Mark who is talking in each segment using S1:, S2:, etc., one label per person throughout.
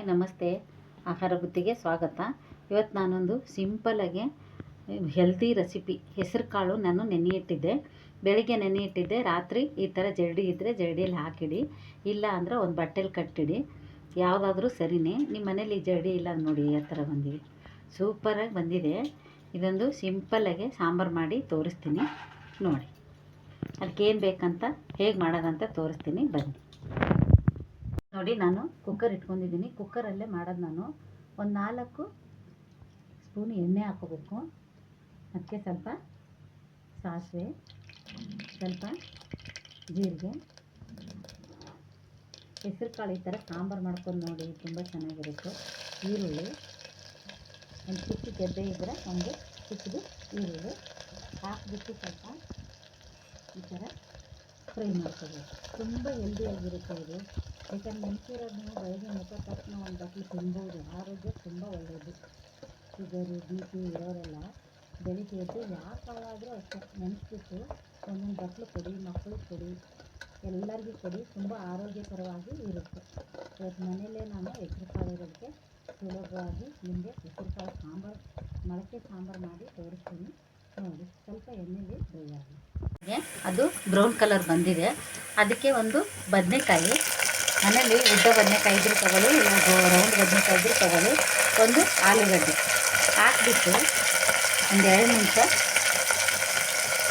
S1: Hi ನಮಸ್ತೆ, ಆಹಾರ ಬುತ್ತಿಗೆ ಸ್ವಾಗತ. ಇವತ್ತು ನಾನೊಂದು ಸಿಂಪಲ್ಲಾಗಿ ಹೆಲ್ತಿ ರೆಸಿಪಿ, ಹೆಸರು ಕಾಳು ನಾನು ನೆನೆಯಿಟ್ಟಿದ್ದೆ. ಬೆಳಿಗ್ಗೆ ನೆನೆಯಿಟ್ಟಿದ್ದೆ, ರಾತ್ರಿ ಈ ಥರ ಜರಡಿ ಇದ್ದರೆ ಜರಡಿಯಲ್ಲಿ ಹಾಕಿಡಿ, ಇಲ್ಲ ಅಂದರೆ ಒಂದು ಬಟ್ಟೆಲಿ ಕಟ್ಟಿಡಿ, ಯಾವುದಾದ್ರೂ ಸರಿಯೇ. ನಿಮ್ಮ ಮನೇಲಿ ಜರಡಿ ಇಲ್ಲ ನೋಡಿ, ಆ ಥರ ಬಂದಿದೆ, ಸೂಪರಾಗಿ ಬಂದಿದೆ. ಇದೊಂದು ಸಿಂಪಲ್ಲಾಗಿ ಸಾಂಬಾರು ಮಾಡಿ ತೋರಿಸ್ತೀನಿ ನೋಡಿ. ಅದಕ್ಕೇನು ಬೇಕಂತ ಹೇಗೆ ಮಾಡೋದಂತ ತೋರಿಸ್ತೀನಿ ಬನ್ನಿ ನೋಡಿ. ನಾನು ಕುಕ್ಕರ್ ಇಟ್ಕೊಂಡಿದ್ದೀನಿ, ಕುಕ್ಕರಲ್ಲೇ ಮಾಡೋದು ನಾನು. ಒಂದು 4 ಸ್ಪೂನ್ ಎಣ್ಣೆ ಹಾಕೋಬೇಕು, ಅದಕ್ಕೆ ಸ್ವಲ್ಪ ಸಾಸಿವೆ, ಸ್ವಲ್ಪ ಜೀರಿಗೆ, ಹೆಸರು ಕಾಳು. ಈ ಥರ ಸಾಂಬಾರು ಮಾಡ್ಕೊಂಡು ನೋಡಿ, ತುಂಬ ಚೆನ್ನಾಗಿರುತ್ತೆ. ಈರುಳ್ಳಿ, ಒಂದು ಚಿಕ್ಕ ಗೆಡ್ಡೆ ಇದ್ದರೆ ಒಂದು ಚಿಕ್ಕದು ಈರುಳ್ಳಿ ಹಾಕಿಬಿಟ್ಟು ಸ್ವಲ್ಪ ಈ ಥರ ಫ್ರೈ ಮಾಡ್ಕೋಬೇಕು. ತುಂಬ ಹೆಲ್ದಿಯಾಗಿರುತ್ತೆ ಇದು. ಯಾಕಂದ್ರೆ ನೆನೆಸಿರೋದು ನೀವು ಬೆಳಗ್ಗೆ ಮುಖ ತಕ್ಷಣ ಒಂದು ಬಟ್ಲು ತಿನ್ಬೋದು, ಆರೋಗ್ಯ ತುಂಬ ಒಳ್ಳೆಯದು. ಶುಗರು ಬಿ ಪಿ ಇರೋರೆಲ್ಲ ಬೆಳಿಗ್ಗೆ ಎದ್ದು ಯಾವ ಕಾಳಾದರೂ ಅಷ್ಟೇ ನೆನೆಸ್ಬಿಟ್ಟು ಒಂದೊಂದು ಬಟ್ಲು ಕೊಡಿ, ಮಕ್ಕಳಿಗೆ ಕೊಡಿ, ಎಲ್ಲರಿಗೂ ಕೊಡಿ, ತುಂಬ ಆರೋಗ್ಯಕರವಾಗಿ ಇರುತ್ತೆ. ಇವತ್ತು ಮನೆಯಲ್ಲೇ ನಾನು ಹೆಸರು ಕಾಳು ಇರೋದಕ್ಕೆ ಸುಲಭವಾಗಿ ನಿಮಗೆ ಹೆಸರು ಕಾಳು ಸಾಂಬಾರು, ಮೊಳಕೆ ಸಾಂಬಾರು ಮಾಡಿ ತೋರಿಸ್ತೀನಿ ನೋಡಿ. ಸ್ವಲ್ಪ ಎಣ್ಣೆಲಿ ಫ್ರೈ ಆಗಿ ಅದು ಬ್ರೌನ್ ಕಲರ್ ಬಂದಿದೆ. ಅದಕ್ಕೆ ಒಂದು ಬದನೆಕಾಯಿ, ಮನೇಲಿ ಉದ್ದ ಬದನೆಕಾಯಿ ಇದ್ರೂ ತಗೊಳ್ಳಿ, ಇಲ್ಲ ರೌಂಡ್ ಬದನೆಕಾಯಿ ಇದ್ರೂ ತಗೊಳ್ಳಿ, ಒಂದು ಆಲೂಗಡ್ಡೆ ಹಾಕಿಬಿಟ್ಟು ಒಂದು 2 ನಿಮಿಷ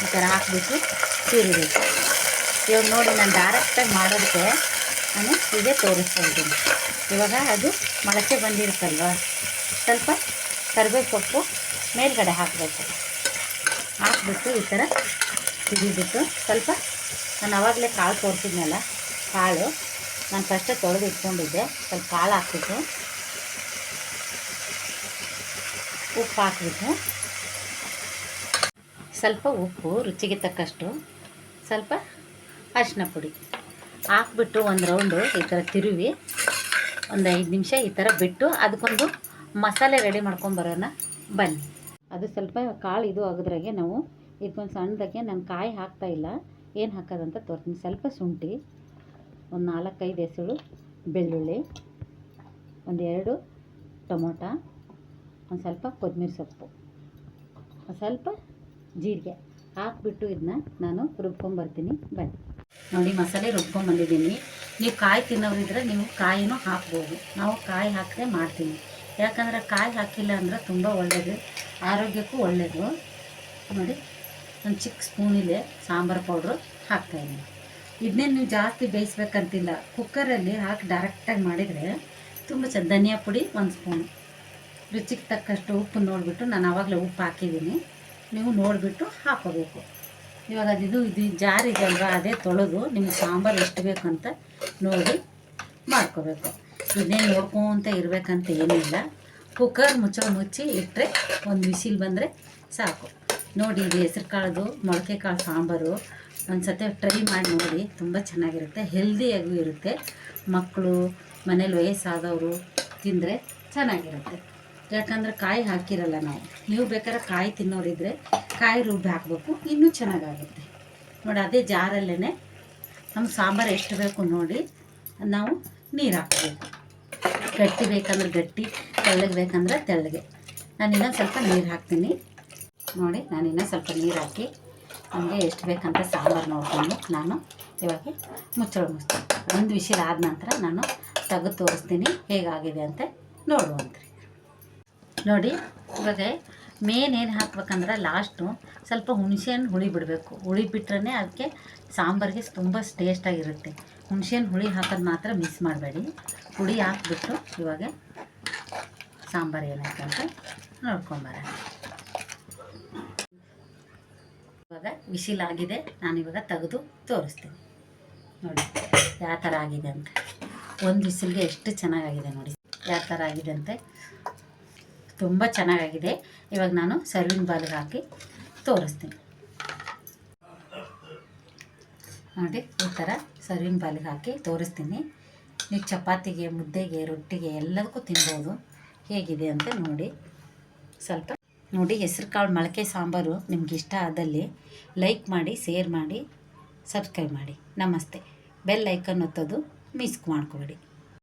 S1: ಈ ಥರ ಹಾಕಿಬಿಟ್ಟು ಸೀರಿಬೇಕು. ಇವಾಗ ನೋಡಿ, ನಾನು ಡೈರೆಕ್ಟಾಗಿ ಮಾಡೋದಕ್ಕೆ ನಾನು ಹೀಗೆ ತೋರಿಸ್ತಾ ಇದ್ದೀನಿ. ಇವಾಗ ಅದು ಮೊಳಕೆ ಬಂದಿರುತ್ತಲ್ವ, ಸ್ವಲ್ಪ ಕರಿಬೇವು ಸೊಪ್ಪು ಮೇಲ್ಗಡೆ ಹಾಕಬೇಕು. ಹಾಕಿಬಿಟ್ಟು ಈ ಥರ ಸಿಡಿಬಿಟ್ಟು ಸ್ವಲ್ಪ, ನಾನು ಆವಾಗಲೇ ಕಾಳು ತೋರಿಸಿದ್ನಲ್ಲ, ಕಾಳು ನಾನು ಫಸ್ಟೇ ತೊಳೆದು ಇಟ್ಕೊಂಡಿದ್ದೆ. ಸ್ವಲ್ಪ ಕಾಳು ಹಾಕ್ಬಿಟ್ಟು ಉಪ್ಪು ಹಾಕ್ಬಿಟ್ಟು, ಸ್ವಲ್ಪ ಉಪ್ಪು ರುಚಿಗೆ ತಕ್ಕಷ್ಟು, ಸ್ವಲ್ಪ ಅರಿಶಿನ ಪುಡಿ ಹಾಕ್ಬಿಟ್ಟು ಒಂದು ರೌಂಡು ಈ ಥರ ತಿರುವಿ ಒಂದು 5 ನಿಮಿಷ ಈ ಥರ ಬಿಟ್ಟು ಅದಕ್ಕೊಂದು ಮಸಾಲೆ ರೆಡಿ ಮಾಡ್ಕೊಂಬರೋಣ ಬನ್ನಿ. ಅದು ಸ್ವಲ್ಪ ಕಾಳು ಇದು ಆಗೋದ್ರಾಗೆ ನಾವು ಇದಕ್ಕೊಂದು ಸಣ್ಣದಾಗೆ, ನಾನು ಕಾಯಿ ಹಾಕ್ತಾಯಿಲ್ಲ, ಏನು ಹಾಕೋದಂತ ತೋರಿಸ್ತೀನಿ. ಸ್ವಲ್ಪ ಶುಂಠಿ, ಒಂದು 4-5 ಎಸಳು ಬೆಳ್ಳುಳ್ಳಿ, ಒಂದು 2 ಟೊಮೊಟೊ, ಒಂದು ಸ್ವಲ್ಪ ಕೊತ್ತಂಬರಿ ಸೊಪ್ಪು, ಸ್ವಲ್ಪ ಜೀರಿಗೆ ಹಾಕ್ಬಿಟ್ಟು ಇದನ್ನ ನಾನು ರುಬ್ಕೊಂಬರ್ತೀನಿ ಬನ್ನಿ ನೋಡಿ. ಮಸಾಲೆ ರುಬ್ಕೊಂಬಂದಿದ್ದೀನಿ. ನೀವು ಕಾಯಿ ತಿನ್ನೋರಿದ್ರೆ ನೀವು ಕಾಯಿನೂ ಹಾಕ್ಬೋದು, ನಾವು ಕಾಯಿ ಹಾಕದೆ ಮಾಡ್ತೀನಿ. ಯಾಕಂದರೆ ಕಾಯಿ ಹಾಕಿಲ್ಲ ಅಂದರೆ ತುಂಬ ಒಳ್ಳೆಯದು, ಆರೋಗ್ಯಕ್ಕೂ ಒಳ್ಳೆಯದು ನೋಡಿ. ಒಂದು ಚಿಕ್ಕ ಸ್ಪೂನಿದೆ ಸಾಂಬಾರು ಪೌಡ್ರು ಹಾಕ್ತಾಯಿದ್ದೀನಿ. ಇದನ್ನೇ ನೀವು ಜಾಸ್ತಿ ಬೇಯಿಸ್ಬೇಕಂತಿಲ್ಲ, ಕುಕ್ಕರಲ್ಲಿ ಹಾಕಿ ಡೈರೆಕ್ಟಾಗಿ ಮಾಡಿದರೆ ತುಂಬ ಧನಿಯಾ ಪುಡಿ 1 ಸ್ಪೂನು, ರುಚಿಗೆ ತಕ್ಕಷ್ಟು ಉಪ್ಪು ನೋಡಿಬಿಟ್ಟು, ನಾನು ಆವಾಗಲೇ ಉಪ್ಪು ಹಾಕಿದ್ದೀನಿ, ನೀವು ನೋಡಿಬಿಟ್ಟು ಹಾಕೋಬೇಕು. ಇವಾಗ ಇದು ಜಾರಿದೆ ಅಲ್ವಾ, ಅದೇ ತೊಳೆದು ನಿಮಗೆ ಸಾಂಬಾರು ಎಷ್ಟು ಬೇಕಂತ ನೋಡಿ ಮಾಡ್ಕೋಬೇಕು. ಇದನ್ನೇ ನೋಡ್ಕೊಂತ ಇರಬೇಕಂತ ಏನಿಲ್ಲ. ಕುಕ್ಕರ್ ಮುಚ್ಚಿ ಇಟ್ಟರೆ ಒಂದು ವಿಸಿಲ್ ಬಂದರೆ ಸಾಕು ನೋಡಿ. ಇದು ಹೆಸರು ಕಾಳದು ಮೊಳಕೆ ಕಾಳು ಸಾಂಬಾರು ಒಂದು ಸತಿ ಟ್ರೈ ಮಾಡಿ ನೋಡಿ, ತುಂಬ ಚೆನ್ನಾಗಿರುತ್ತೆ, ಹೆಲ್ದಿಯಾಗೂ ಇರುತ್ತೆ. ಮಕ್ಕಳು, ಮನೇಲಿ ವಯಸ್ಸಾದವರು ತಿಂದರೆ ಚೆನ್ನಾಗಿರುತ್ತೆ. ಯಾಕಂದರೆ ಕಾಯಿ ಹಾಕಿರಲ್ಲ ನಾವು. ನೀವು ಬೇಕಾದ್ರೆ ಕಾಯಿ ತಿನ್ನೋರಿದ್ದರೆ ಕಾಯಿ ರುಬ್ಬಿ ಹಾಕಬೇಕು, ಇನ್ನೂ ಚೆನ್ನಾಗಾಗುತ್ತೆ ನೋಡಿ. ಅದೇ ಜಾರಲ್ಲೇ ನಮ್ಗೆ ಸಾಂಬಾರು ಎಷ್ಟು ಬೇಕು ನೋಡಿ ನಾವು ನೀರು ಹಾಕಬೇಕು. ಗಟ್ಟಿ ಬೇಕಂದ್ರೆ ಗಟ್ಟಿ, ತೆಳ್ಳಗೆ ಬೇಕಂದ್ರೆ ತೆಳ್ಳಗೆ. ನಾನು ಇನ್ನೂ ಸ್ವಲ್ಪ ನೀರು ಹಾಕ್ತೀನಿ ನೋಡಿ. ನಾನು ಇನ್ನೂ ಸ್ವಲ್ಪ ನೀರು ಹಾಕಿ ನಮಗೆ ಎಷ್ಟು ಬೇಕಂತ ಸಾಂಬಾರು ನೋಡಿಕೊಂಡು ನಾನು ಇವಾಗ ಮುಚ್ಚಿಸ್ತೀನಿ. ಒಂದು ವಿಷಲ್ ಆದ ನಂತರ ನಾನು ತೆಗೆದು ತೋರಿಸ್ತೀನಿ ಹೇಗಾಗಿದೆ ಅಂತ ನೋಡುವಂತ್ರಿ ನೋಡಿ. ಇವಾಗ ಮೇನ್ ಏನು ಹಾಕ್ಬೇಕಂದ್ರೆ ಲಾಸ್ಟು ಸ್ವಲ್ಪ ಹುಣಸೆಹಣ್ಣು ಹುಳಿ ಬಿಡಬೇಕು. ಹುಳಿ ಬಿಟ್ರೆ ಅದಕ್ಕೆ ಸಾಂಬಾರಿಗೆ ತುಂಬ ಟೇಸ್ಟಾಗಿರುತ್ತೆ. ಹುಣಸೆಹಣ್ಣು ಹುಳಿ ಹಾಕೋದು ಮಾತ್ರ ಮಿಸ್ ಮಾಡಬೇಡಿ. ಹುಳಿ ಹಾಕ್ಬಿಟ್ಟು ಇವಾಗ ಸಾಂಬಾರು ಏನಾಯ್ತು ಅಂತ ನೋಡ್ಕೊಂಬರೋಣ. ಇವಾಗ ವಿಸಿಲ್ ಆಗಿದೆ, ನಾನಿವಾಗ ತೆಗೆದು ತೋರಿಸ್ತೀನಿ ನೋಡಿ ಯಾವ ಥರ ಆಗಿದೆ ಅಂತ. ಒಂದು ವಿಸಿಲ್ಗೆ ಎಷ್ಟು ಚೆನ್ನಾಗಾಗಿದೆ ನೋಡಿ, ಯಾವ ಥರ ಆಗಿದೆ ಅಂತೆ, ತುಂಬ ಚೆನ್ನಾಗಾಗಿದೆ. ಇವಾಗ ನಾನು ಸರ್ವಿಂಗ್ ಬೌಲ್ಗೆ ಹಾಕಿ ತೋರಿಸ್ತೀನಿ ನೋಡಿ. ಈ ಥರ ಸರ್ವಿಂಗ್ ಬೌಲ್ಗೆ ಹಾಕಿ ತೋರಿಸ್ತೀನಿ. ನೀವು ಚಪಾತಿಗೆ, ಮುದ್ದೆಗೆ, ರೊಟ್ಟಿಗೆ ಎಲ್ಲದಕ್ಕೂ ತಿನ್ಬೋದು. ಹೇಗಿದೆ ಅಂತ ನೋಡಿ. ಸ್ವಲ್ಪ ನೋಡಿ, ಹೆಸರು ಕಾಳು ಮೊಳಕೆ ಸಾಂಬಾರು ನಿಮ್ಗೆ ಇಷ್ಟ ಆದಲ್ಲಿ ಲೈಕ್ ಮಾಡಿ, ಶೇರ್ ಮಾಡಿ, ಸಬ್ಸ್ಕ್ರೈಬ್ ಮಾಡಿ. ನಮಸ್ತೆ. ಬೆಲ್ ಐಕನ್ ಒತ್ತೋದು ಮಿಸ್ ಮಾಡ್ಕೊಬೇಡಿ.